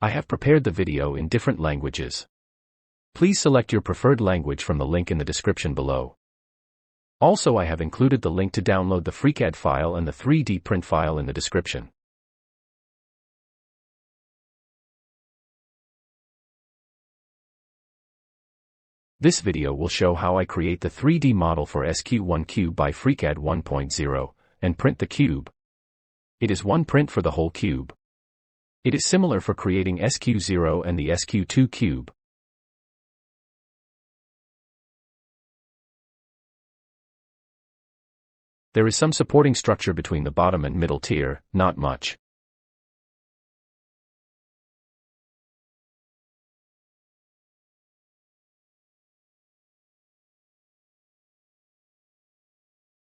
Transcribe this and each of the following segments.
I have prepared the video in different languages. Please select your preferred language from the link in the description below. Also, I have included the link to download the FreeCAD file and the 3D print file in the description. This video will show how I create the 3D model for SQ-1 Cube by FreeCAD 1.0, and print the cube. It is one print for the whole cube. It is similar for creating SQ0 and the SQ2 cube. There is some supporting structure between the bottom and middle tier, not much.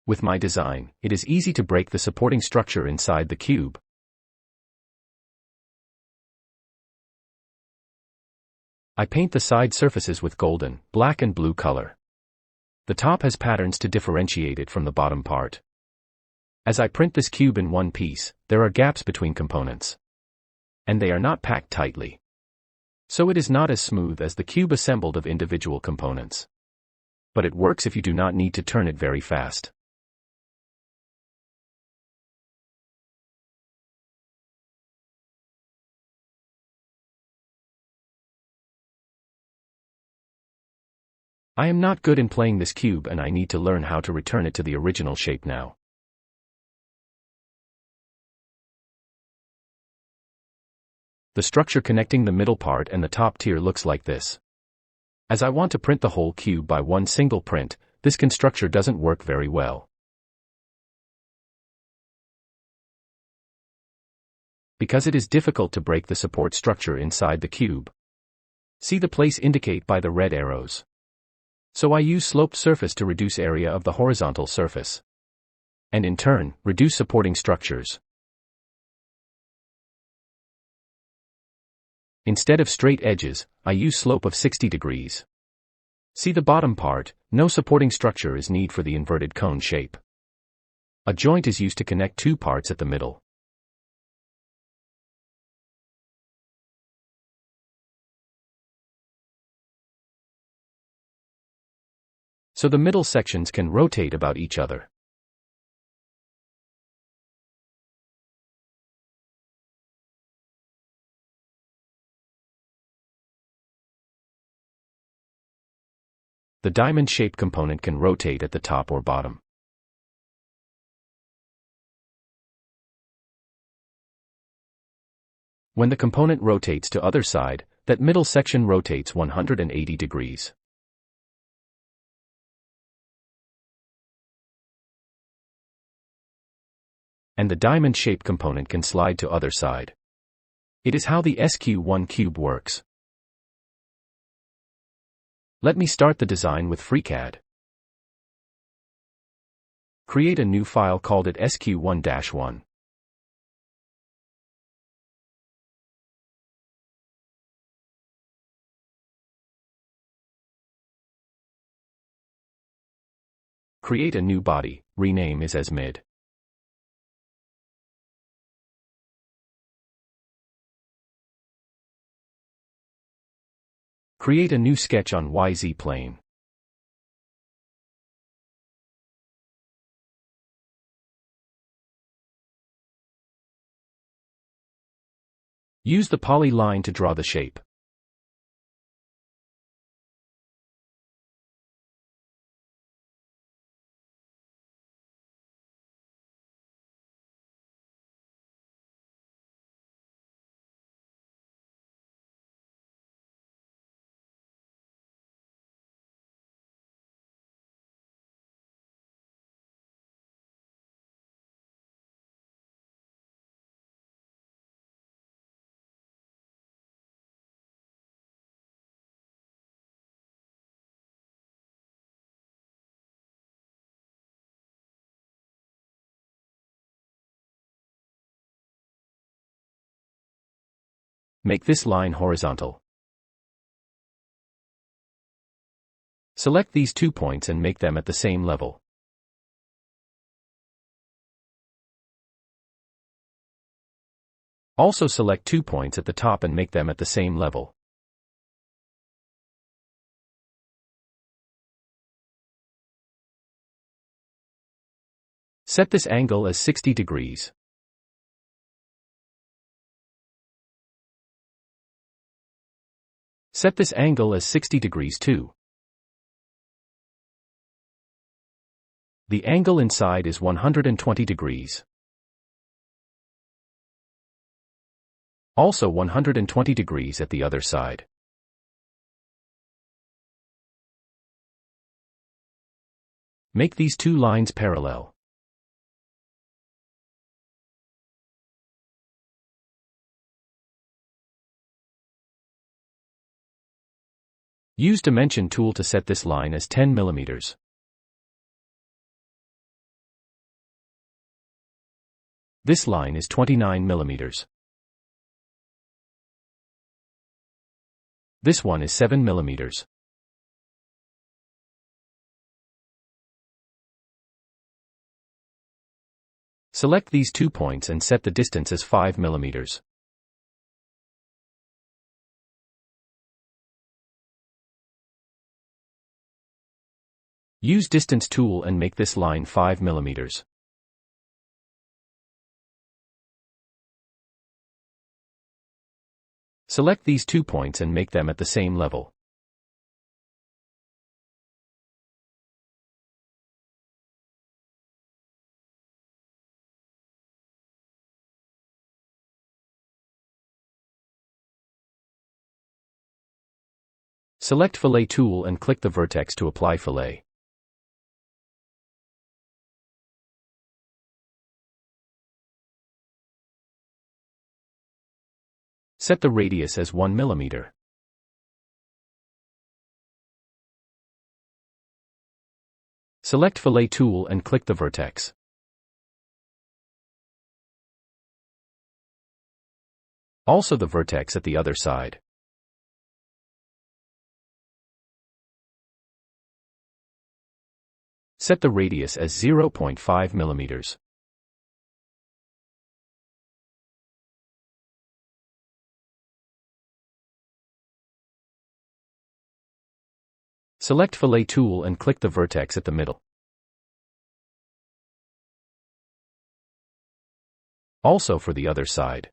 With my design, it is easy to break the supporting structure inside the cube. I paint the side surfaces with golden, black and blue color. The top has patterns to differentiate it from the bottom part. As I print this cube in one piece, there are gaps between components. And they are not packed tightly. So it is not as smooth as the cube assembled of individual components. But it works if you do not need to turn it very fast. I am not good in playing this cube and I need to learn how to return it to the original shape now. The structure connecting the middle part and the top tier looks like this. As I want to print the whole cube by one single print, this construction doesn't work very well. Because it is difficult to break the support structure inside the cube. See the place indicate by the red arrows. So I use sloped surface to reduce area of the horizontal surface. And in turn, reduce supporting structures. Instead of straight edges, I use slope of 60 degrees. See the bottom part, no supporting structure is needed for the inverted cone shape. A joint is used to connect two parts at the middle. So the middle sections can rotate about each other. The diamond-shaped component can rotate at the top or bottom. When the component rotates to other side, that middle section rotates 180 degrees. And the diamond-shaped component can slide to other side. It is how the SQ-1 cube works. Let me start the design with FreeCAD. Create a new file called it SQ-1-1. Create a new body, rename is as mid. Create a new sketch on YZ plane. Use the poly line to draw the shape. Make this line horizontal. Select these 2 points and make them at the same level. Also select 2 points at the top and make them at the same level. Set this angle as 60 degrees. Set this angle as 60 degrees too. The angle inside is 120 degrees. Also 120 degrees at the other side. Make these two lines parallel. Use Dimension tool to set this line as 10 mm. This line is 29 mm. This one is 7 mm. Select these 2 points and set the distance as 5 mm. Use Distance tool and make this line 5 mm. Select these 2 points and make them at the same level. Select Fillet tool and click the vertex to apply fillet. Set the radius as 1 mm. Select Fillet tool and click the vertex. Also the vertex at the other side. Set the radius as 0.5 mm. Select Fillet tool and click the vertex at the middle. Also for the other side.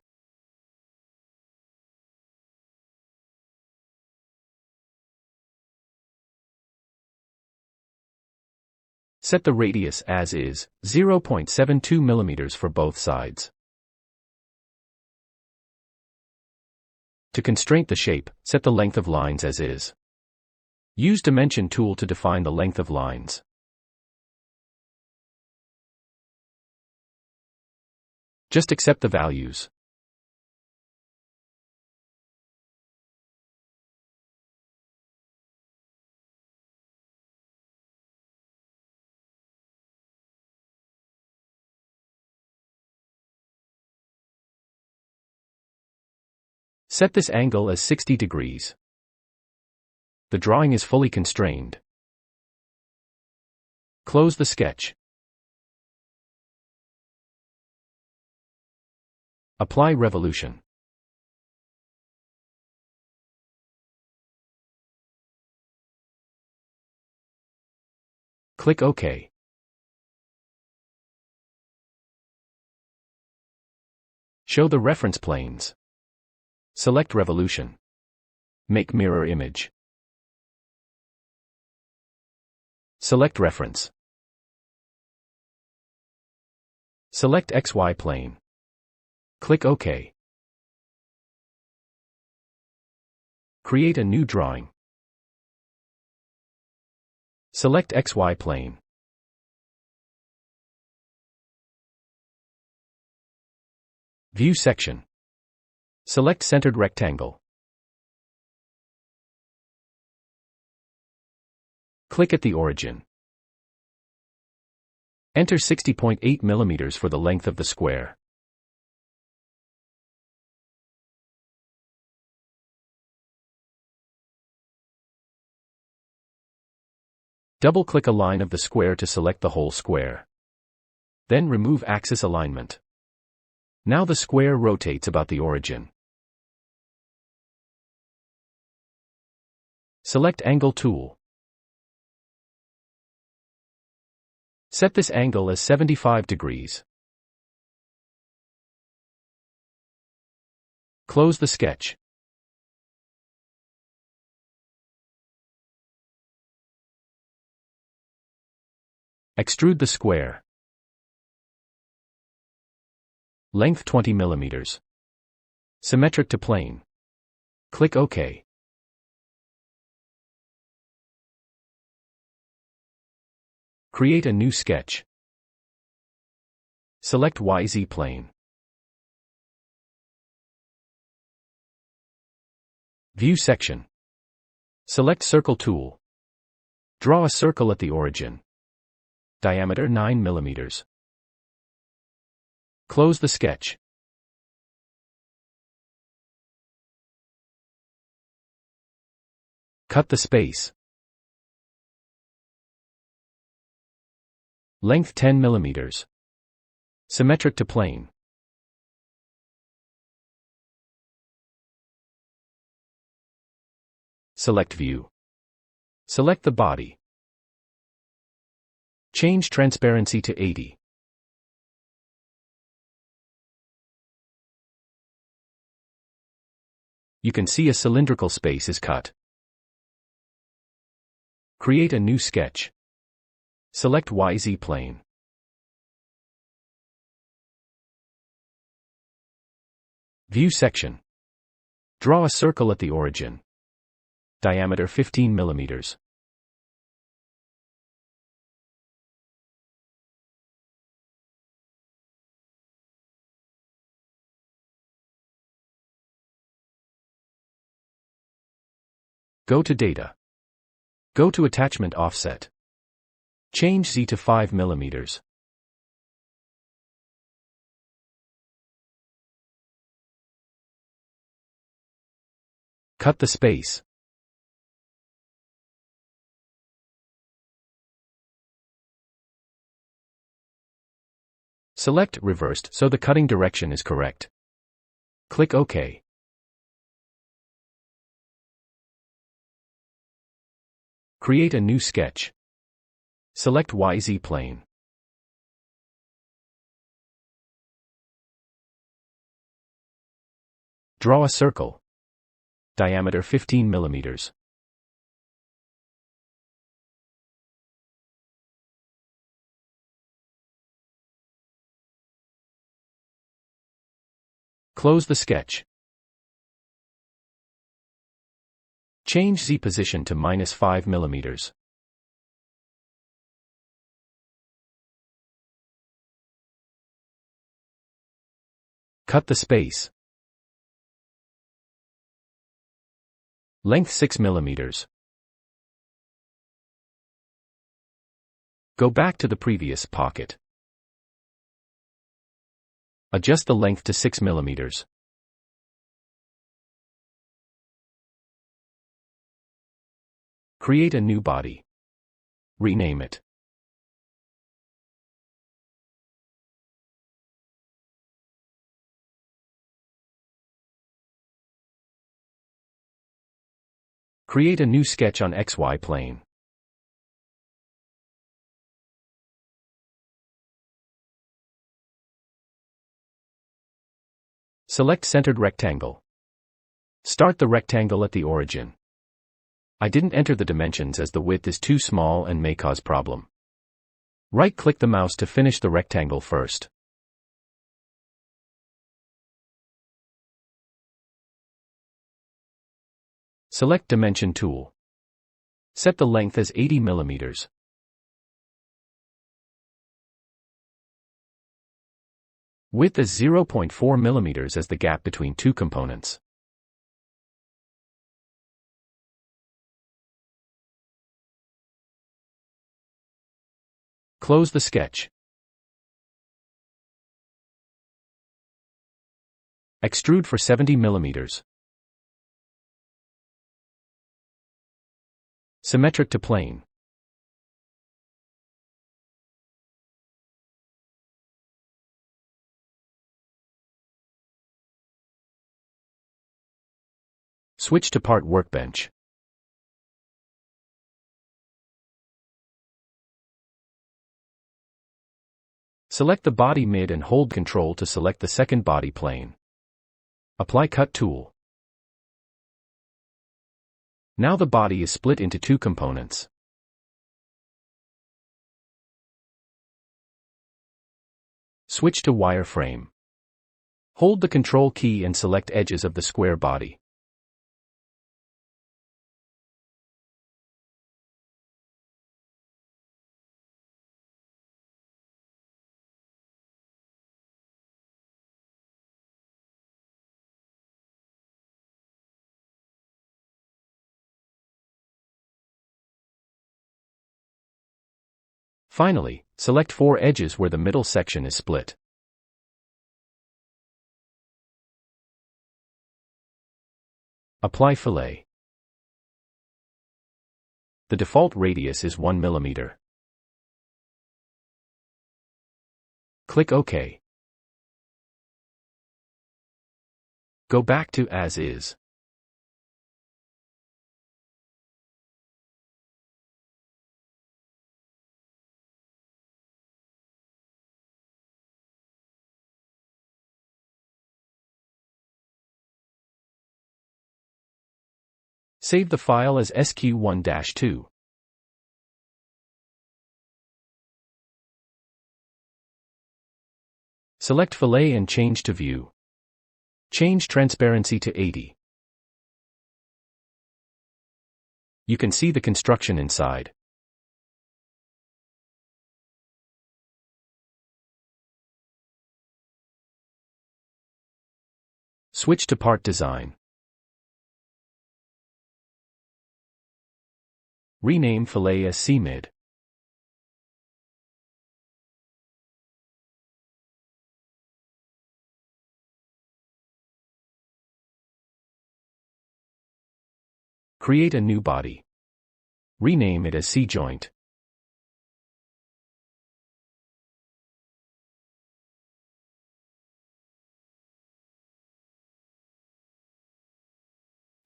Set the radius as is, 0.72 mm for both sides. To constrain the shape, set the length of lines as is. Use Dimension tool to define the length of lines. Just accept the values. Set this angle as 60 degrees. The drawing is fully constrained. Close the sketch. Apply revolution. Click OK. Show the reference planes. Select revolution. Make mirror image. Select reference. Select XY plane. Click OK. Create a new drawing. Select XY plane. View section. Select centered rectangle. Click at the origin. Enter 60.8 mm for the length of the square. Double-click a line of the square to select the whole square. Then remove axis alignment. Now the square rotates about the origin. Select Angle tool. Set this angle as 75 degrees. Close the sketch. Extrude the square. Length 20 mm. Symmetric to plane. Click OK. Create a new sketch. Select YZ plane. View section. Select Circle tool. Draw a circle at the origin. Diameter 9 mm. Close the sketch. Cut the space. Length 10 mm. Symmetric to plane. Select View. Select the body. Change transparency to 80. You can see a cylindrical space is cut. Create a new sketch. Select YZ plane. View section. Draw a circle at the origin. Diameter 15 mm. Go to Data. Go to Attachment Offset. Change Z to 5 mm. Cut the space. Select Reversed so the cutting direction is correct. Click OK. Create a new sketch. Select YZ plane. Draw a circle. Diameter 15 mm. Close the sketch. Change Z position to -5 mm. Cut the space. Length 6 mm. Go back to the previous pocket. Adjust the length to 6 mm. Create a new body. Rename it. Create a new sketch on XY plane. Select Centered Rectangle. Start the rectangle at the origin. I didn't enter the dimensions as the width is too small and may cause problem. Right-click the mouse to finish the rectangle first. Select Dimension tool. Set the length as 80 mm. Width as 0.4 mm as the gap between two components. Close the sketch. Extrude for 70 mm. Symmetric to plane. Switch to Part Workbench. Select the body mid and hold Ctrl to select the second body plane. Apply Cut tool. Now the body is split into two components. Switch to Wireframe. Hold the Ctrl key and select edges of the square body. Finally, select 4 edges where the middle section is split. Apply fillet. The default radius is 1 mm. Click OK. Go back to As Is. Save the file as SQ-1-2. Select Fillet and change to View. Change transparency to 80. You can see the construction inside. Switch to Part Design. Rename fillet as C-mid. Create a new body. Rename it as C-joint.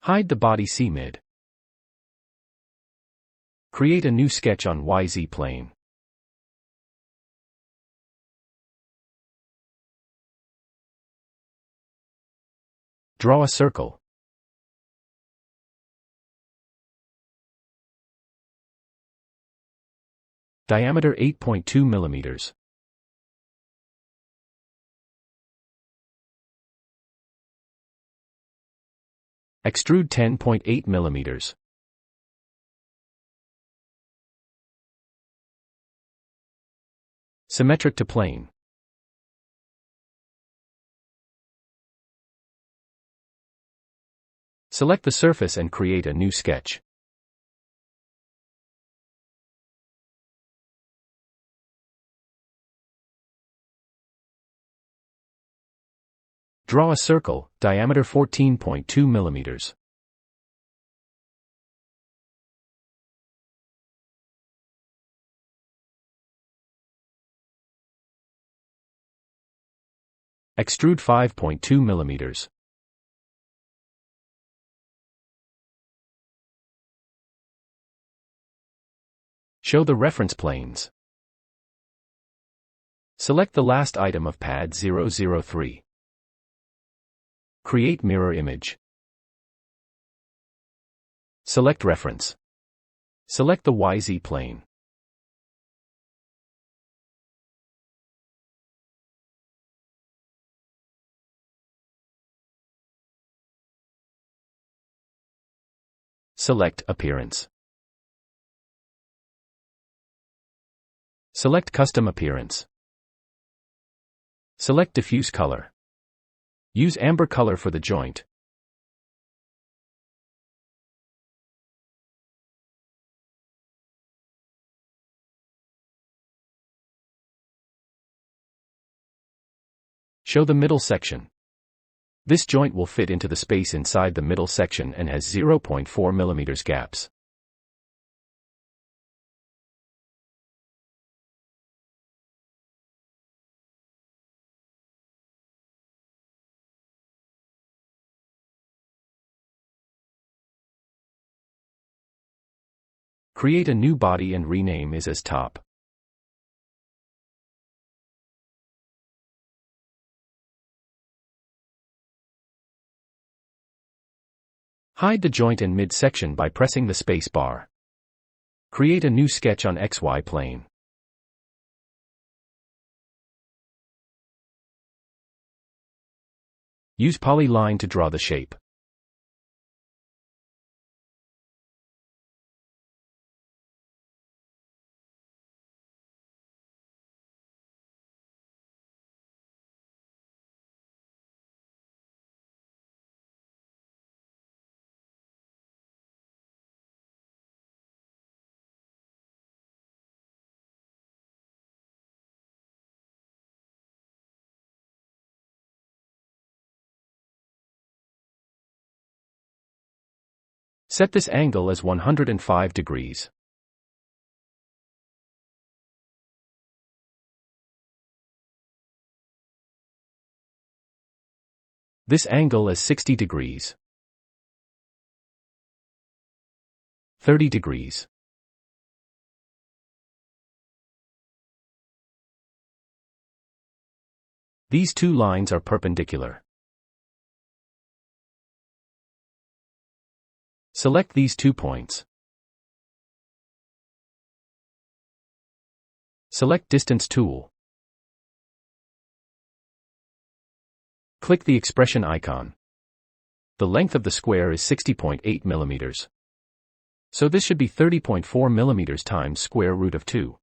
Hide the body C-mid. Create a new sketch on YZ plane. Draw a circle. Diameter 8.2 mm. Extrude 10.8 mm. Symmetric to plane. Select the surface and create a new sketch. Draw a circle, diameter 14.2 mm. Extrude 5.2 mm. Show the reference planes. Select the last item of pad 003. Create mirror image. Select reference. Select the YZ plane. Select Appearance. Select Custom Appearance. Select Diffuse Color. Use amber color for the joint. Show the middle section. This joint will fit into the space inside the middle section and has 0.4 mm gaps. Create a new body and rename is as top. Hide the joint and mid-section by pressing the space bar. Create a new sketch on XY plane. Use polyline to draw the shape. Set this angle as 105 degrees. This angle as 60 degrees. 30 degrees. These two lines are perpendicular. Select these 2 points. Select Distance tool. Click the expression icon. The length of the square is 60.8 millimeters. So this should be 30.4 millimeters times square root of 2.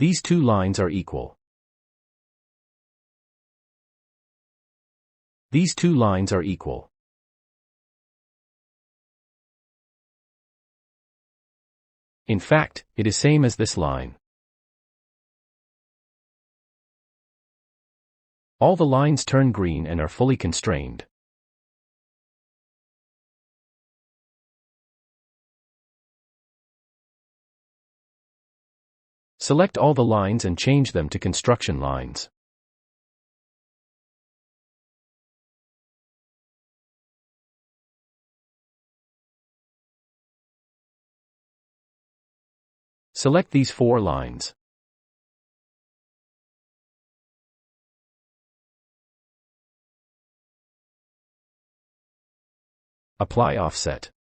These two lines are equal. These two lines are equal. In fact, it is same as this line. All the lines turn green and are fully constrained. Select all the lines and change them to construction lines. Select these 4 lines. Apply offset.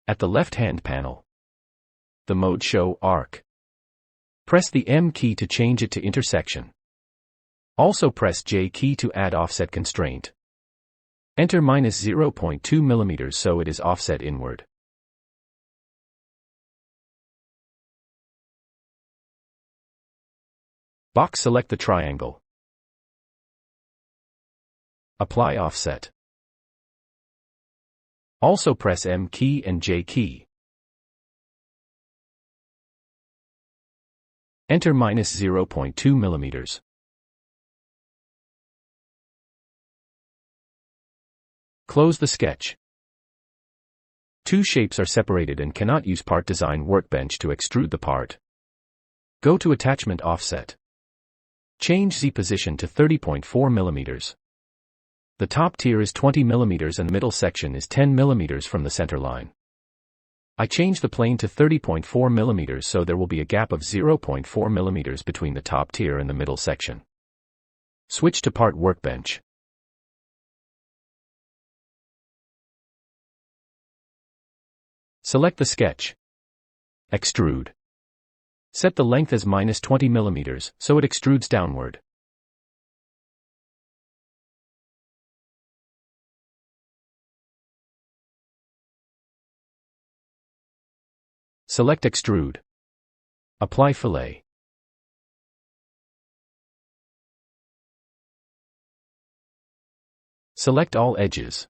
At the left-hand panel, the mode Show Arc. Press the M key to change it to intersection. Also press J key to add offset constraint. Enter -0.2 mm so it is offset inward. Box select the triangle. Apply offset. Also press M key and J key. Enter -0.2 mm. Close the sketch. 2 shapes are separated and cannot use Part Design Workbench to extrude the part. Go to Attachment Offset. Change Z position to 30.4 mm. The top tier is 20 mm and the middle section is 10 mm from the center line. I change the plane to 30.4 mm so there will be a gap of 0.4 mm between the top tier and the middle section. Switch to Part Workbench. Select the sketch. Extrude. Set the length as -20 mm so it extrudes downward. Select Extrude. Apply Fillet. Select all edges.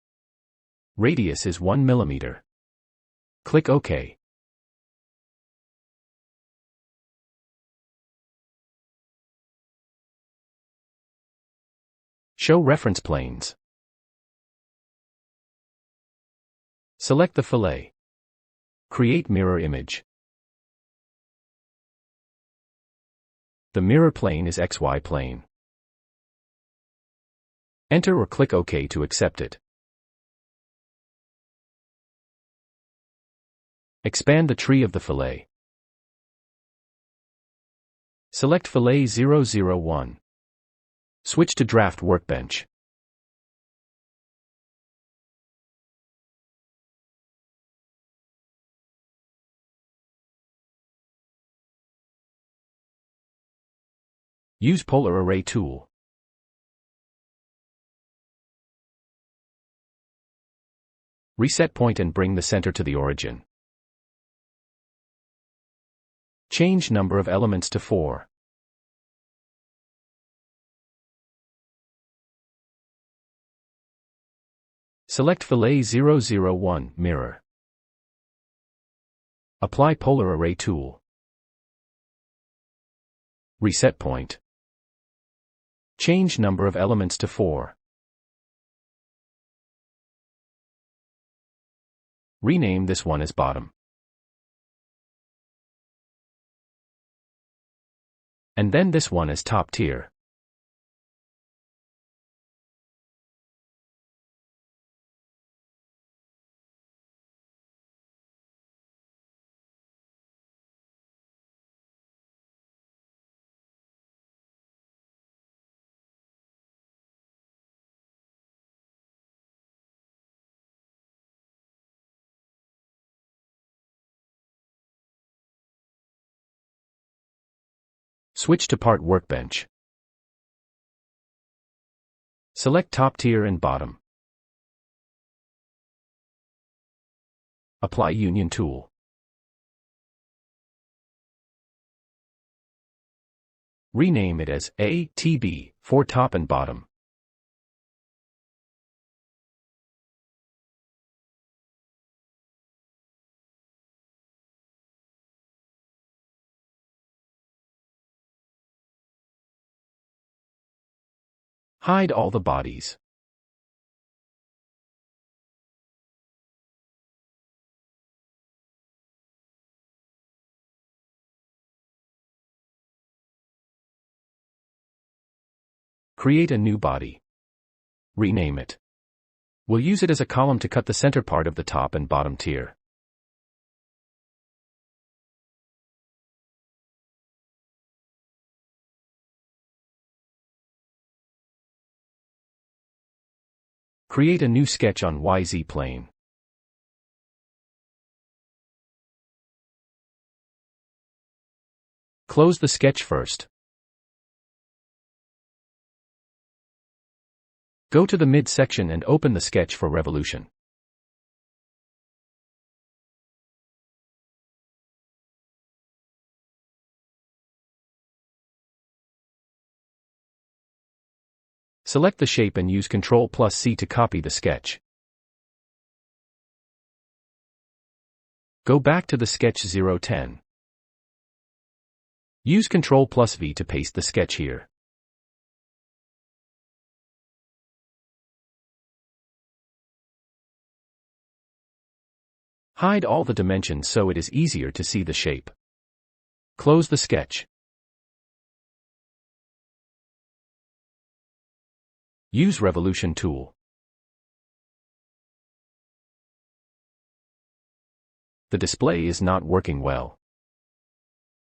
Radius is 1 mm. Click OK. Show reference planes. Select the fillet. Create mirror image. The mirror plane is XY plane. Enter or click OK to accept it. Expand the tree of the fillet. Select fillet 001. Switch to draft workbench. Use polar array tool. Reset point and bring the center to the origin. Change number of elements to 4. Select fillet 001, mirror. Apply polar array tool. Reset point. Change number of elements to 4. Rename this one as bottom. And then this one as top tier. Switch to part workbench. Select top tier and bottom. Apply union tool. Rename it as A, T, B for top and bottom. Hide all the bodies. Create a new body. Rename it. We'll use it as a column to cut the center part of the top and bottom tier. Create a new sketch on YZ plane. Close the sketch first. Go to the mid section and open the sketch for revolution. Select the shape and use Ctrl+C to copy the sketch. Go back to the sketch 010. Use Ctrl+V to paste the sketch here. Hide all the dimensions so it is easier to see the shape. Close the sketch. Use revolution tool. The display is not working well.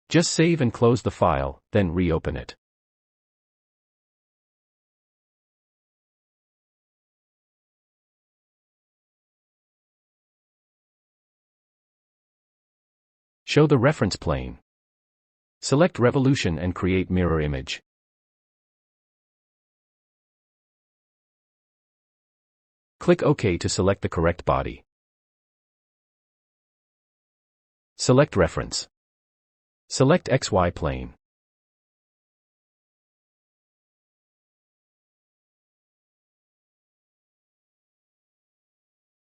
Just save and close the file, then reopen it. Show the reference plane. Select revolution and create mirror image. Click OK to select the correct body. Select reference. Select XY plane.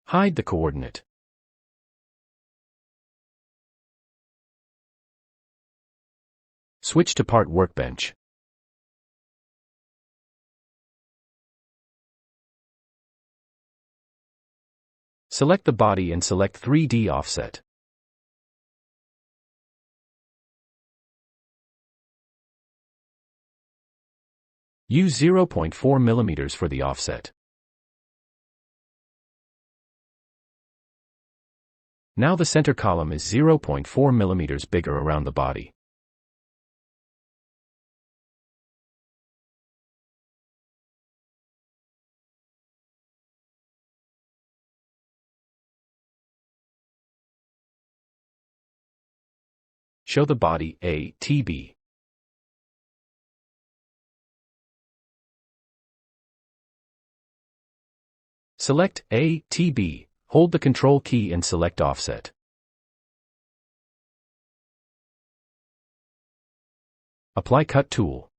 Hide the coordinate. Switch to part workbench. Select the body and select 3D offset. Use 0.4 millimeters for the offset. Now the center column is 0.4 millimeters bigger around the body. Show the body ATB. Select ATB, hold the Control key and select Offset. Apply Cut tool.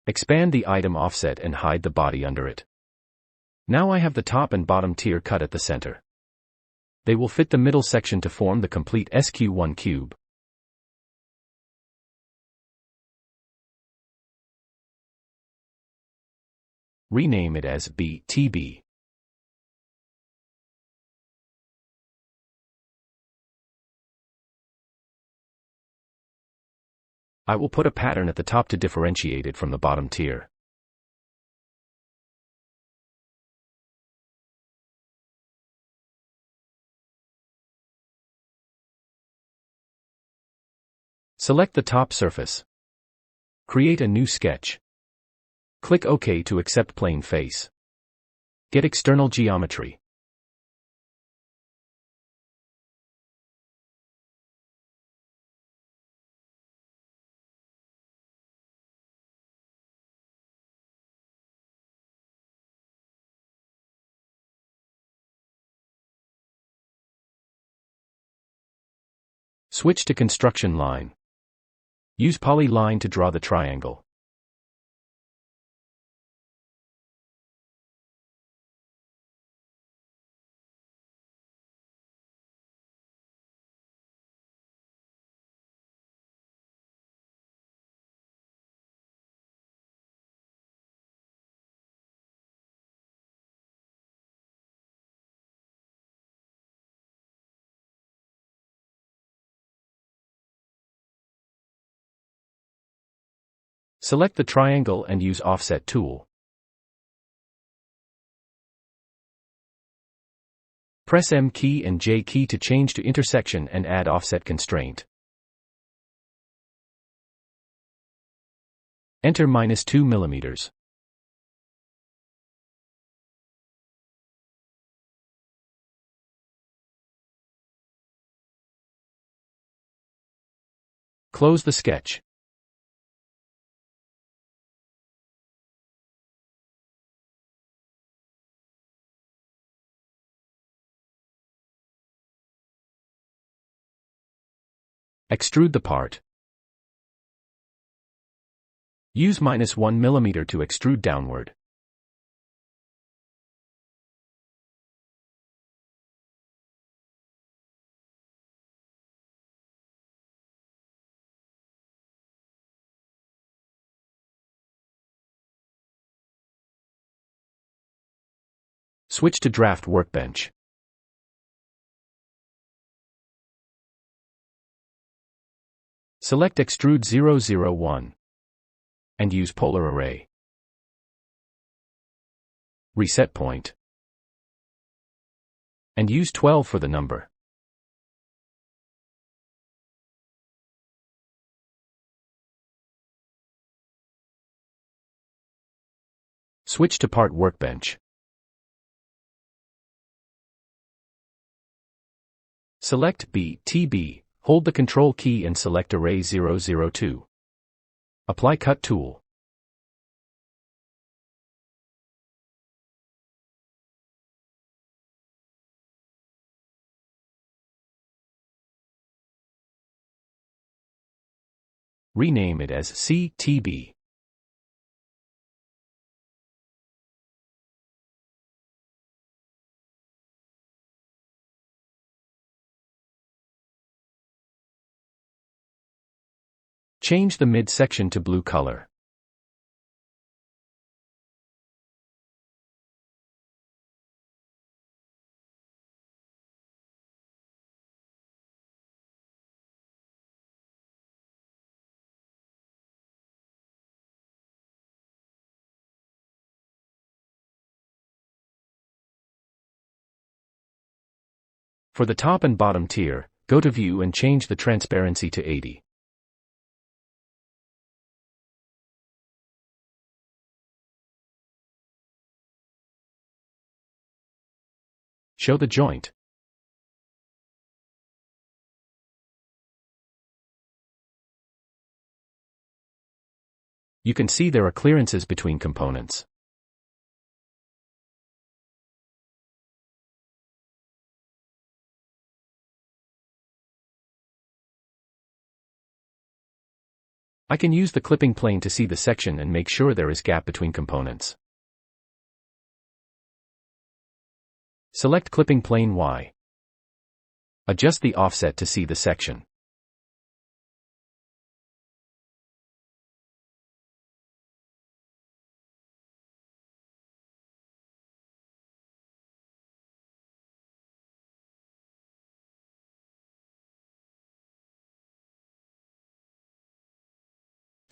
Expand the item offset and hide the body under it. Now I have the top and bottom tier cut at the center. They will fit the middle section to form the complete SQ-1 cube. Rename it as BTB. I will put a pattern at the top to differentiate it from the bottom tier. Select the top surface. Create a new sketch. Click OK to accept plane face. Get external geometry. Switch to construction line. Use polyline to draw the triangle. Select the triangle and use Offset tool. Press M key and J key to change to intersection and add offset constraint. Enter -2 millimeters. Close the sketch. Extrude the part. Use -1 millimeter to extrude downward. Switch to draft workbench. Select Extrude 001 and use Polar Array. Reset point. And use 12 for the number. Switch to part workbench. Select BTB, hold the Control key and select Array 002. Apply Cut tool. Rename it as CTB. Change the mid-section to blue color. For the top and bottom tier, go to View and change the transparency to 80. Show the joint. You can see there are clearances between components. I can use the clipping plane to see the section and make sure there is gap between components. Select clipping plane Y. Adjust the offset to see the section.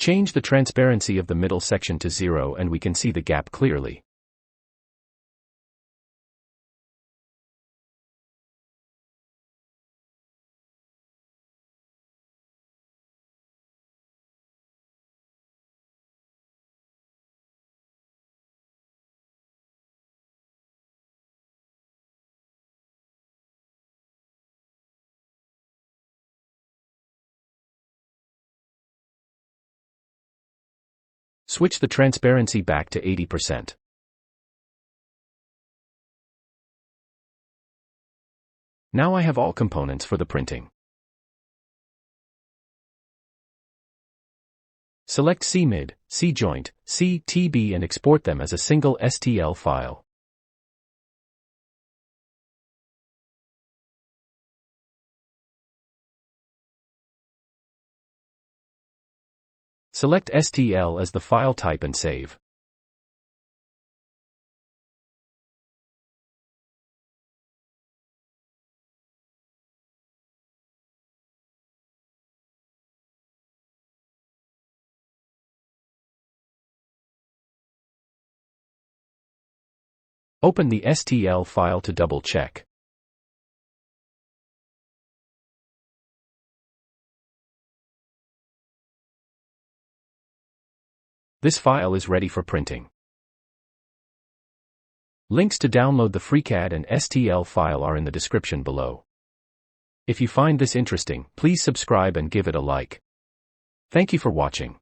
Change the transparency of the middle section to 0 and we can see the gap clearly. Switch the transparency back to 80%. Now I have all components for the printing. Select C-mid, C-joint, C-TB and export them as a single STL file. Select STL as the file type and save. Open the STL file to double-check. This file is ready for printing. Links to download the FreeCAD and STL file are in the description below. If you find this interesting, please subscribe and give it a like. Thank you for watching.